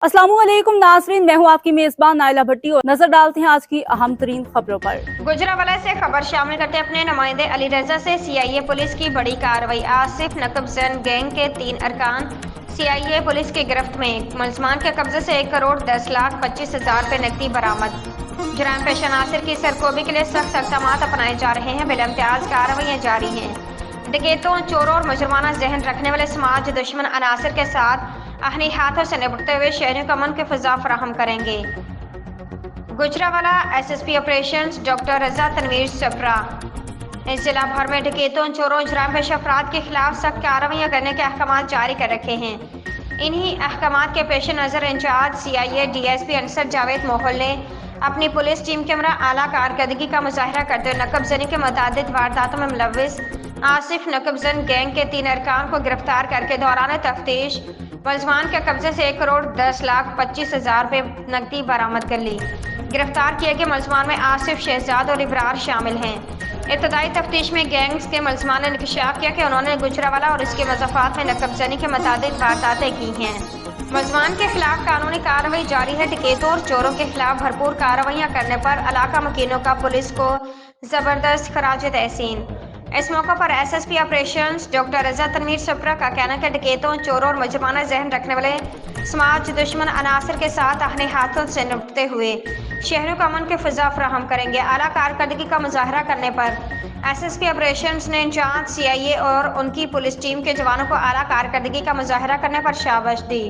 अस्सलाम वालेकुम नाज़रीन, मैं हूँ आपकी मेज़बान नाइला भट्टी और नजर डालते हैं आज की अहम तरीन खबरों पर। गुजरावाला से खबर शामिल करते अपने नुमाइंदे अली रजा से सीआईए पुलिस की बड़ी कार्रवाई। आसिफ नकबजन गैंग के 3 अरकान सीआईए पुलिस की गिरफ्त में। मुलजमान के कब्जे से 1,10,25,000 रुपए नकदी बरामद। जुर्म पेश अनासिर की सरकोबी के लिए सख्त इक़दामात अपनाए जा रहे हैं। बिलइम्तियाज कार्रवाइयाँ जारी हैं। डकैतों, चोरों और मुजरमाना जहन रखने वाले समाज दुश्मन अनासिर के साथ अपने हाथों से निपटते हुए शहरियों को अमन के फिजा फराहम करेंगे। गुजरावाला एसएसपी ऑपरेशंस डॉक्टर रजा तनवीर सप्रा। इस जिला भर में डकैतों, चोरों, जुर्म पेश अफराद के खिलाफ सख्त कार्रवाइयाँ करने के अहकाम जारी कर रखे हैं। इन्हीं अहकाम के पेश नज़र incharge CIA DSP Ansar Javed Mohal ने अपनी पुलिस टीम के हमरा आला कारकर्दगी का मुजाहरा करते हुए नकबजनी के मुतादिद वारदातों में मुलव्विस आसिफ नकबजन गैंग के 3 अरकान को गिरफ्तार करके दौरान तफ्तीश मुलजमान के कब्जे से 1,10,25,000 रुपए नकदी बरामद कर ली। गिरफ्तार किए गए मुलजमान में आसिफ, शहजाद और इब्रार शामिल हैं। इब्तदाई तफ्तीश में गैंग्स के मुलजमान ने इंकशाफ किया कि उन्होंने गुजरावाला और इसके मज़ाफ़ात में नकबजनी के मुताबिक वारदातें की हैं। मुलजमान के खिलाफ कानूनी कार्रवाई जारी है। डकैतों और चोरों के खिलाफ भरपूर कार्रवाइयाँ करने पर इलाका मकीनों का पुलिस को ज़बरदस्त खराज तहसीन। इस मौके पर एसएसपी ऑपरेशंस डॉक्टर रजा तनवीर सप्रा का कहना है कि डकैतों, चोरों और मुजरमाना जहन रखने वाले समाज दुश्मन अनासिर के साथ अपने हाथों से निपटते हुए शहरों को अमन के फिजा फराहम करेंगे। आला कारकर्दगी का मुजाहरा करने पर एसएसपी ऑपरेशंस ने इंचार्ज सीआईए और उनकी पुलिस टीम के जवानों को आला कारकर्दगी का मुजाहरा करने पर शाबाश दी।